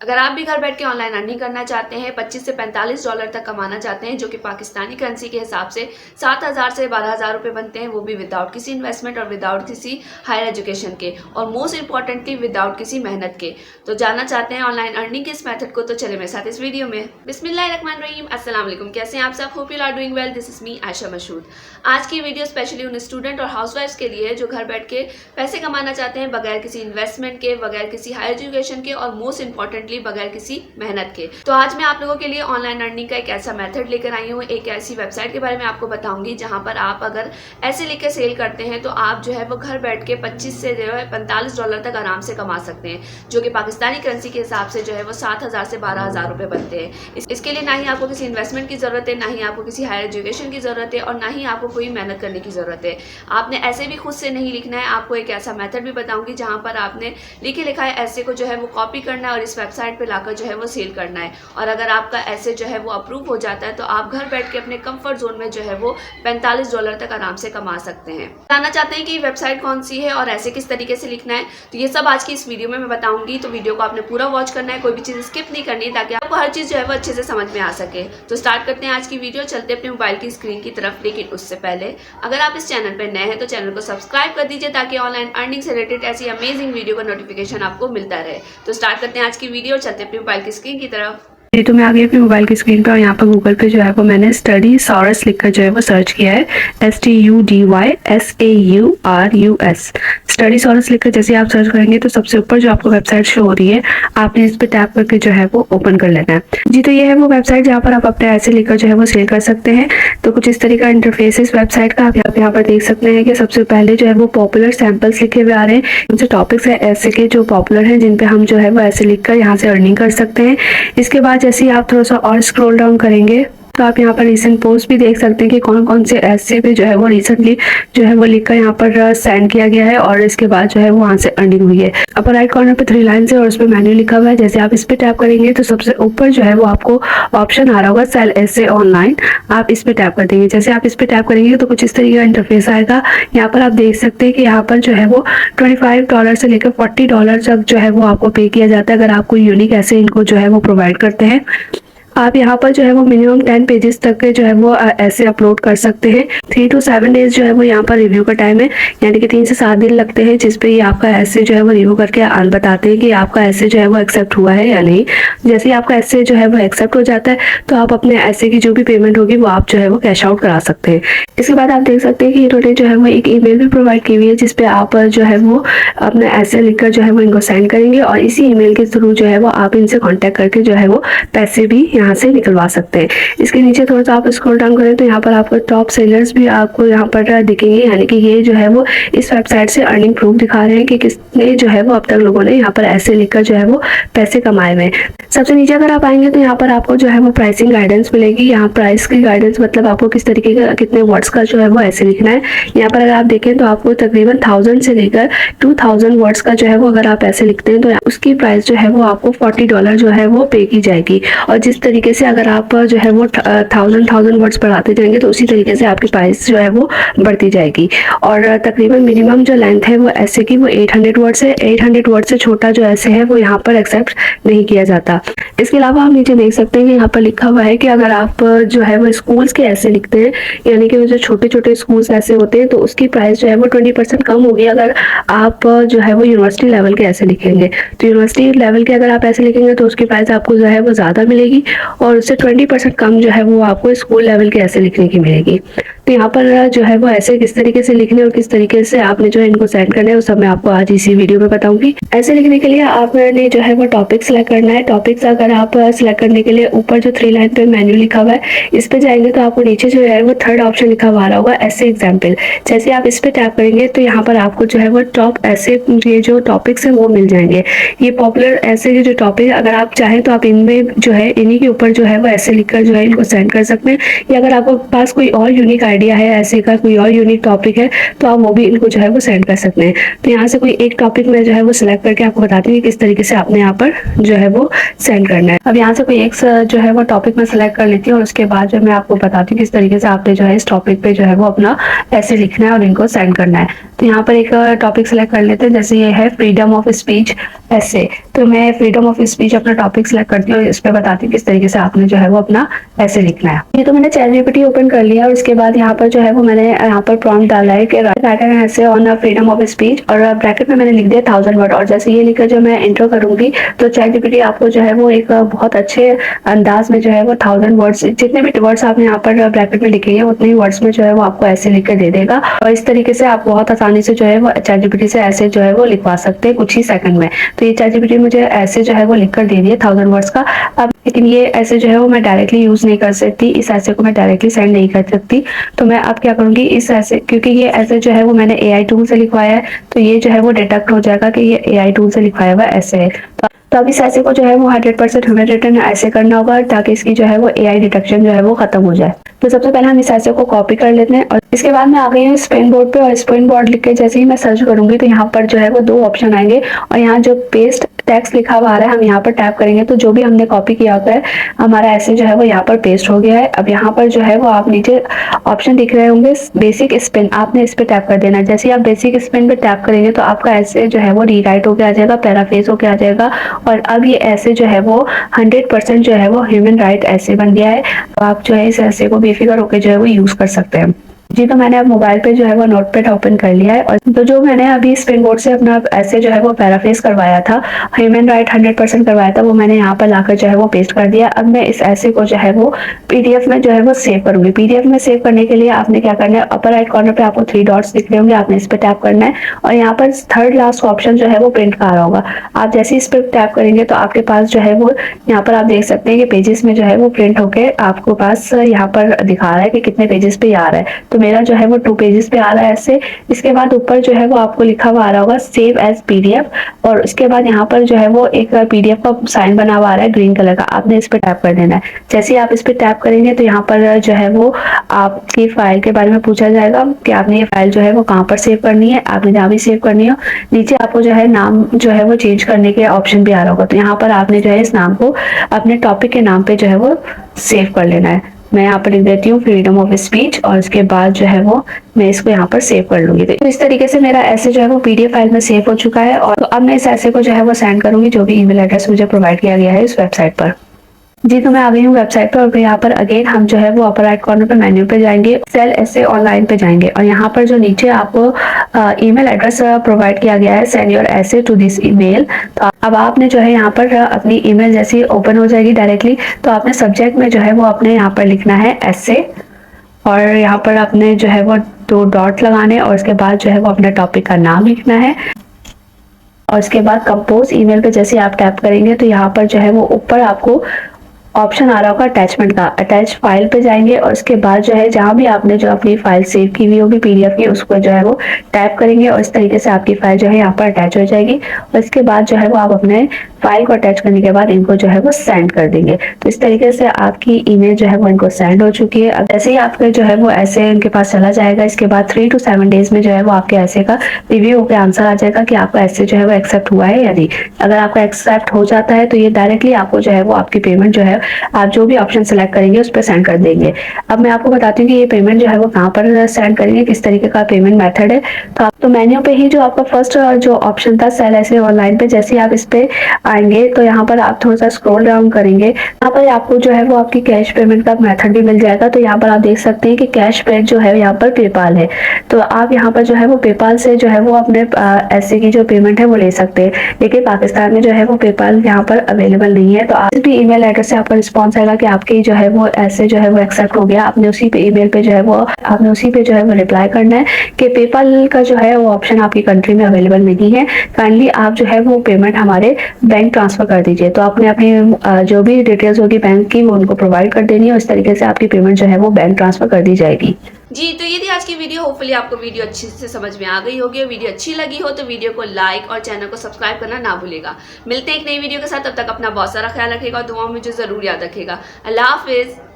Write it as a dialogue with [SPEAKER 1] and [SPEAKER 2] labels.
[SPEAKER 1] अगर आप भी घर बैठ के ऑनलाइन अर्निंग करना चाहते हैं, 25 से $45 तक कमाना चाहते हैं, जो कि पाकिस्तानी करेंसी के हिसाब से 7,000 से 12,000 रुपये बनते हैं, वो भी विदाउट किसी इन्वेस्टमेंट और विदाउट किसी हायर एजुकेशन के, और मोस्ट इंपॉर्टेंटली विदाउट किसी मेहनत के। तो जानना चाहते हैं ऑनलाइन अर्निंग के इस मेथड को, तो चले मेरे साथ इस वीडियो में। बिस्मिल्लाहिर्रहमानिर्रहीम, अस्सलाम वालेकुम। कैसे हैं आप सब? Hope you are doing well. This is me Ayesha Mashhood. आज की वीडियो स्पेशली उन स्टूडेंट और हाउसवाइफ्स के लिए जो घर बैठ के पैसे कमाना चाहते हैं बगैर किसी इन्वेस्टमेंट के, बगैर किसी हायर एजुकेशन के, और मोस्ट इंपॉर्टेंटली बगैर किसी मेहनत के। तो आज मैं आप लोगों के लिए ऑनलाइन अर्निंग का एक ऐसा मेथड लेकर आई हूँ, एक ऐसी वेबसाइट के बारे में आपको बताऊंगी जहां पर आप अगर ऐसे लेकर सेल करते हैं तो आप जो है वो घर बैठ के 25 से जो है $45 तक आराम से कमा सकते हैं, जो कि पाकिस्तानी करेंसी के हिसाब से जो है वो 7,000 से 12,000 रुपये बनते हैं। इसके लिए ना ही आपको किसी इन्वेस्टमेंट की ज़रूरत है, ना ही आपको किसी हायर एजुकेशन की ज़रूरत है, और ना ही आपको कोई मेहनत करने की ज़रूरत है। आपने ऐसे भी खुद से नहीं लिखना है, आपको एक ऐसा मेथड भी बताऊंगी जहाँ पर आपने लिखे लिखाए ऐसे को जो है वो कॉपी करना है और इस वेबसाइट पर लाकर जो है वो सेल करना है। और अगर आपका ऐसे जो है वो अप्रूव हो जाता है तो आप घर बैठ के अपने कंफर्ट जोन में जो है वो $45 तक आराम से कमा सकते हैं। जानना चाहते हैं कि वेबसाइट कौन सी है और ऐसे किस तरीके से लिखना है, तो ये सब आज की इस वीडियो में मैं बताऊंगी। तो वीडियो को आपने पूरा वॉच करना है, कोई भी चीज़ स्किप नहीं करनी, ताकि आपको हर चीज़ जो है वो अच्छे से समझ में आ सके। तो स्टार्ट करते हैं आज की वीडियो, चलते अपने मोबाइल की स्क्रीन की तरफ। लेकिन उससे पहले अगर आप इस चैनल पर नए हैं तो चैनल को सब्सक्राइब कर दीजिए, ताकि ऑनलाइन अर्निंग से रिलेटेड ऐसी अमेजिंग वीडियो का नोटिफिकेशन आपको मिलता रहे। तो स्टार्ट करते हैं आज की वीडियो, चलते अपने मोबाइल की स्क्रीन की तरफ।
[SPEAKER 2] जी, तो मैं आ गई अपनी मोबाइल की स्क्रीन पर और यहाँ पर गूगल पे जो है वो मैंने स्टडी सॉरस लिखकर जो है वो सर्च किया है। STUDYSAURUS स्टडी सॉरस लिखकर जैसे आप सर्च करेंगे तो सबसे ऊपर जो आपको वेबसाइट शो हो रही है, आपने इस पे टैप करके जो है वो ओपन कर लेना है। जी, तो ये है वो वेबसाइट जहाँ पर आप अपने ऐसे लिखकर जो है वो सेल कर सकते हैं। तो कुछ इस तरीके का इंटरफेस इस वेबसाइट का आप यहाँ पर देख सकते हैं कि सबसे पहले जो है वो पॉपुलर सैंपल्स लिखे हुए आ रहे हैं। उनसे टॉपिक्स है ऐसे के जो पॉपुलर हैं, जिन पे हम जो है वो ऐसे लिखकर यहाँ से अर्निंग कर सकते हैं। इसके बाद जैसे ही आप थोड़ा सा और स्क्रॉल डाउन करेंगे तो आप यहाँ पर रिसेंट पोस्ट भी देख सकते हैं कि कौन कौन से ऐसे पे जो है वो रिसेंटली जो है वो लिखकर यहाँ पर सेंड किया गया है, और इसके बाद जो है वो वहाँ से अर्निंग हुई है। अपर राइट कॉर्नर पे 3 लाइन है और उसमें मेन्यू लिखा हुआ है। जैसे आप इस पे टैप करेंगे तो सबसे ऊपर जो है वो आपको ऑप्शन आ रहा होगा सेल ऐसे ऑनलाइन, आप इस पे टैप कर देंगे। जैसे आप इस पे टैप करेंगे तो कुछ इस तरीके का इंटरफेस आएगा। यहाँ पर आप देख सकते हैं कि यहाँ पर जो है वो $25 से लेकर $40 तक जो है वो आपको पे किया जाता है, अगर आप कोई यूनिक ऐसे इनको जो है वो प्रोवाइड करते हैं। आप यहाँ पर जो है वो मिनिमम 10 पेजेस तक के जो है वो ऐसे अपलोड कर सकते हैं। 3 to 7 डेज जो है वो यहाँ पर रिव्यू का टाइम है, यानी कि 3 से 7 दिन लगते हैं, जिसपे ये आपका ऐसे जो है वो रिव्यू करके बताते हैं कि आपका ऐसे जो है वो एक्सेप्ट हुआ है या नहीं। जैसे ही आपका ऐसे जो है वो एक्सेप्ट हो जाता है तो आप अपने ऐसे की जो भी पेमेंट होगी वो आप जो है वो कैश आउट करा सकते हैं। इसके बाद आप देख सकते हैं कि इन्होंने जो है वो एक ईमेल भी प्रोवाइड की हुई है, जिसपे आप जो है वो अपने ऐसे लिखकर जो है वो इनको सेंड करेंगे, और इसी ईमेल के थ्रू जो है वो आप इनसे कॉन्टेक्ट करके जो है वो पैसे भी यहाँ से निकलवा सकते हैं। इसके नीचे थोड़ा सा आप स्क्रॉल डाउन करें तो यहाँ पर आपको टॉप सेलर्स भी आपको यहाँ पर दिखेंगे, यानी कि ये जो है वो इस वेबसाइट से अर्निंग प्रूफ दिखा रहे हैं कि किसने जो है वो अब तक लोगों ने यहाँ पर ऐसे लिखकर जो है वो पैसे कमाए हुए हैं। सबसे नीचे अगर आप आएंगे तो यहाँ पर आपको जो है वो प्राइसिंग गाइडेंस मिलेगी। यहाँ प्राइस की गाइडेंस मतलब आपको किस तरीके का कितने वर्ड्स का जो है वो ऐसे लिखना है। यहाँ पर अगर आप देखें तो आपको तकरीबन 1000 से लेकर 2000 वर्ड्स का जो है वो अगर आप ऐसे लिखते हैं तो उसकी प्राइस जो है वो आपको $40 जो है वो पे की जाएगी। और जिस तरीके से अगर आप जो है वो 1000 वर्ड्स बढ़ाते जाएंगे तो उसी तरीके से आपकी प्राइस जो है वो बढ़ती जाएगी। और तकरीबन मिनिमम जो लेंथ है वो ऐसे की वो 800 वर्ड्स है। 800 वर्ड से छोटा जो ऐसे है वो यहाँ पर एक्सेप्ट नहीं किया जाता। इसके अलावा आप नीचे देख सकते हैं कि यहाँ पर लिखा हुआ है कि अगर आप जो है वो स्कूल्स के ऐसे लिखते हैं, यानी कि जो छोटे छोटे स्कूल्स ऐसे होते हैं, तो उसकी प्राइस जो है वो 20% कम होगी अगर आप जो है वो यूनिवर्सिटी लेवल के ऐसे लिखेंगे। तो यूनिवर्सिटी लेवल के अगर आप ऐसे लिखेंगे तो उसकी प्राइस आपको जो है वो ज़्यादा मिलेगी, और उससे 20% कम जो है वो आपको स्कूल लेवल के ऐसे लिखने की मिलेगी। तो यहाँ पर जो है वो ऐसे किस तरीके से लिखने और किस तरीके से आपने जो है इनको सेंड करना है वो सब मैं आपको आज इसी वीडियो में बताऊंगी। ऐसे लिखने के लिए आपने जो है वो टॉपिक सेलेक्ट करना है। टॉपिक्स अगर आप सेलेक्ट करने के लिए ऊपर जो 3 लाइन पे मेन्यू लिखा हुआ है, इस पे जाएंगे तो आपको नीचे जो है वो 3rd ऑप्शन लिखा हुआ होगा ऐसे एग्जाम्पल। जैसे आप इस पे टैप करेंगे तो यहाँ पर आपको जो है वो टॉप ऐसे ये जो टॉपिक्स है वो मिल जाएंगे। ये पॉपुलर ऐसे के जो टॉपिक अगर आप चाहें तो आप इनमें जो है इन्हीं के ऊपर जो है वो ऐसे लिखकर जो है इनको सेंड कर सकते हैं, या अगर आपके पास कोई और यूनिक आइडिया है ऐसे का, कोई और यूनिक टॉपिक है, तो आप वो भी इनको जो है वो सेंड कर सकते हैं। तो यहाँ से कोई एक टॉपिक में जो है वो सिलेक्ट करके आपको बताती हूँ किस तरीके से आपने यहाँ पर जो है वो सेंड करना है। अब यहाँ से कोई एक जो है वो टॉपिक में सिलेक्ट कर लेती हूँ, और उसके बाद जो मैं आपको बताती हूँ किस तरीके से आपने जो है इस टॉपिक पे जो है वो अपना ऐसे लिखना है और इनको सेंड करना है। तो यहाँ पर एक टॉपिक सेलेक्ट कर लेते हैं, जैसे ये है फ्रीडम ऑफ स्पीच ऐसे। तो मैं फ्रीडम ऑफ स्पीच अपना टॉपिक सेलेक्ट करती हूँ, इस पर बताती हूँ किस तरीके से आपने जो है वो अपना ऐसे लिखना है। ये तो मैंने ChatGPT ओपन कर लिया और उसके बाद यहाँ पर जो है वो मैंने यहाँ पर प्रॉम्प्ट डाला है कि राइट एन ऐसे ऑन फ्रीडम ऑफ स्पीच, और ब्रैकेट में मैंने लिख दिया 1000 वर्ड। और जैसे ये लिखकर जो मैं इंट्रो करूंगी तो ChatGPT आपको जो है वो एक बहुत अच्छे अंदाज में जो है वो 1000 वर्ड्स, जितने भी वर्ड्स आपने यहाँ पर ब्रैकेट में लिखेंगे उतने ही वर्ड्स में जो है वो आपको ऐसे लिख कर दे देगा। और इस तरीके से आप बहुत आसानी से जो है वो ChatGPT से ऐसे जो है वो लिखवा सकते हैं कुछ ही सेकंड में। तो ये ChatGPT मुझे ऐसे जो है वो लिख कर दे दिए 1000 वर्ड्स का। अब लेकिन ये ऐसे जो है वो मैं डायरेक्टली यूज नहीं कर सकती, इस ऐसे को मैं डायरेक्टली सेंड नहीं कर सकती। तो मैं अब क्या करूंगी, इस ऐसे, क्योंकि ये ऐसे जो है वो मैंने AI टूल से लिखवाया है, तो ये जो है वो डिटेक्ट हो जाएगा कि ये AI टूल से लिखवाया हुआ ऐसे है। तो अब इस ऐसे को जो है वो 100% ह्यूमन रिटन ऐसे करना होगा ताकि इसकी जो है वो AI डिटेक्शन जो है वो खत्म हो जाए। तो सबसे पहले हम इस ऐसे को कॉपी कर लेते हैं और इसके बाद मैं आ गई हूँ स्पेन बोर्ड पे, और स्पेन बोर्ड लिख के जैसे ही मैं सर्च करूंगी तो यहाँ पर जो है वो 2 ऑप्शन आएंगे और यहाँ जो पेस्ट टेक्स्ट लिखा हुआ आ रहा है हम यहाँ पर टैप करेंगे तो जो भी हमने कॉपी किया होता है हमारा ऐसे जो है वो यहाँ पर पेस्ट हो गया है। अब यहाँ पर जो है वो आप नीचे ऑप्शन दिख रहे होंगे बेसिक स्पेन, आपने इस पे टैप कर देना है। जैसे ही आप बेसिक स्पेन पे टैप करेंगे तो आपका ऐसे जो है वो रीराइट होके आ जाएगा, पैराफ्रेज होके आ जाएगा। और अब ये ऐसे जो है वो 100% जो है वो ह्यूमन राइट ऐसे बन गया है। तो आप जो है इस ऐसे को बेफिक्र होकर जो है वो यूज कर सकते हैं। जी, तो मैंने अब मोबाइल पे जो है वो नोटपैड ओपन कर लिया है और तो जो मैंने अभी स्पेन बोर्ड से अपना ऐसे जो है वो पैराफ्रेज करवाया था, ह्यूमन राइट 100% करवाया था, वो मैंने यहाँ पर लाकर जो है वो पेस्ट कर दिया। अब मैं इस ऐसे को जो है वो PDF में जो है वो सेव करूंगी। PDF में सेव करने के लिए आपने क्या करना है, अपर राइट कॉर्नर पे आपको 3 डॉट्स दिख रहे होंगे, आपने इस पे टैप करना है और यहाँ पर थर्ड लास्ट ऑप्शन जो है वो प्रिंट का आ रहा होगा। आप जैसे ही इस पर टैप करेंगे तो आपके पास जो है वो यहाँ पर आप देख सकते हैं कि पेजेस में जो है वो प्रिंट होके आपको पास यहाँ पर दिखा रहा है कि कितने पेजेस पे आ रहा है। तो मेरा जो है वो 2 पेजेस पे आ रहा है ऐसे। इसके बाद ऊपर जो है वो आपको लिखा हुआ आ रहा होगा सेव एज PDF, और उसके बाद यहाँ पर जो है वो एक PDF का साइन बना हुआ आ रहा है ग्रीन कलर का, आपने इस पे टैप कर देना है। जैसे ही आप इस पे टैप करेंगे तो यहाँ पर जो है वो आपकी फाइल के बारे में पूछा जाएगा कि आपने ये फाइल जो है वो कहाँ पर सेव करनी है, आपने जहाँ भी सेव करनी हो। नीचे आपको जो है नाम जो है वो चेंज करने के ऑप्शन भी आ रहा होगा, तो यहाँ पर आपने जो है इस नाम को अपने टॉपिक के नाम पे जो है वो सेव कर लेना है। मैं यहाँ पर लिख देती हूँ फ्रीडम ऑफ स्पीच और उसके बाद जो है वो मैं इसको यहाँ पर सेव कर लूंगी। तो इस तरीके से मेरा ऐसे जो है वो PDF फाइल में सेव हो चुका है। और तो अब मैं इस ऐसे को जो है वो सेंड करूंगी जो भी ईमेल एड्रेस मुझे प्रोवाइड किया गया है इस वेबसाइट पर। जी, तो मैं आ गई हूँ वेबसाइट पर और यहाँ पर अगेन हम जो है वो अपर राइट कॉर्नर पे मेन्यू पे जाएंगे, सेल ऐसे ऑनलाइन पे जाएंगे और यहाँ पर जो नीचे आपको ईमेल एड्रेस प्रोवाइड किया गया है सेंड योर ऐसे टू दिस ईमेल। तो अब आपने जो है यहाँ पर अपनी ईमेल जैसी ओपन हो जाएगी डायरेक्टली, तो आपने सब्जेक्ट में जो है वो अपने यहाँ पर लिखना है ऐसे, और यहाँ पर आपने जो है वो 2 डॉट लगाने और उसके बाद जो है वो अपने टॉपिक का नाम लिखना है। और उसके बाद कंपोज ईमेल पे जैसे आप टैप करेंगे तो यहाँ पर जो है वो ऊपर आपको ऑप्शन आ रहा होगा अटैचमेंट का, अटैच फाइल पे जाएंगे और उसके बाद जो है जहाँ भी आपने जो अपनी फाइल सेव की हुई होगी PDF की उसको जो है वो टैप करेंगे और इस तरीके से आपकी फाइल जो है यहाँ पर अटैच हो जाएगी। और इसके बाद जो है वो आप अपने फाइल को अटैच करने के बाद इनको जो है वो सेंड कर देंगे। तो इस तरीके से आपकी ईमेल जो है वो इनको सेंड हो चुकी है। अब जैसे ही आपके जो है वो ऐसे इनके पास चला जाएगा, इसके बाद 3 to 7 डेज में जो है वो आपके ऐसे का रिव्यू होकर आंसर आ जाएगा कि आपका ऐसे जो है वो एक्सेप्ट हुआ है या नहीं। अगर आपका एक्सेप्ट हो जाता है तो ये डायरेक्टली आपको जो है वो आपकी पेमेंट जो है आप जो भी ऑप्शन सेलेक्ट करेंगे उस पर सेंड कर देंगे। अब मैं आपको बताती हूँ कि ये पेमेंट जो है वो कहाँ पर सेंड करेंगे, किस तरीके का पेमेंट मेथड है। तो आप तो मेन्यू पे ही जो आपका फर्स्ट जो ऑप्शन था सेल ऐसे ऑनलाइन पे, जैसे आप इस पे आएंगे तो यहाँ पर आप थोड़ा सा स्क्रॉल डाउन करेंगे, यहाँ पर आपको जो है वो आपकी कैश पेमेंट का मेथड भी मिल जाएगा। तो यहाँ पर आप देख सकते हैं कि कैश पेड जो है यहाँ पर पेपाल है, तो आप यहाँ पर जो है वो पेपाल से जो है वो अपने ऐसे की जो पेमेंट है वो ले सकते हैं। लेकिन पाकिस्तान में जो है वो पेपाल यहाँ पर अवेलेबल नहीं है। तो आप भी ईमेल एड्रेस से आपका रिस्पॉन्स आएगा कि आपके जो है वो ऐसे जो है वो एक्सेप्ट हो गया, आपने उसी पे ईमेल पे जो है वो आपने उसी पे जो है वो रिप्लाई करना है कि पेपाल का जो है वो ऑप्शन आपकी कंट्री में अवेलेबल नहीं है, काइंडली आप जो है वो पेमेंट हमारे बैंक ट्रांसफर कर दीजिए। तो आपने अपनी जो भी डिटेल्स होगी बैंक की वो उनको प्रोवाइड कर देनी है और इस तरीके से आपकी पेमेंट जो है वो बैंक ट्रांसफर कर दी जाएगी।
[SPEAKER 1] जी, तो ये थी आज की वीडियो। होपफुली आपको वीडियो अच्छे से समझ में आ गई होगी। वीडियो अच्छी लगी हो तो वीडियो को लाइक और चैनल को सब्सक्राइब करना ना भूलेगा। मिलते हैं एक नई वीडियो के साथ, तब तक अपना बहुत सारा ख्याल रखेगा और दुआओं में जो जरूर याद रखेगा। अल्लाह हाफिज।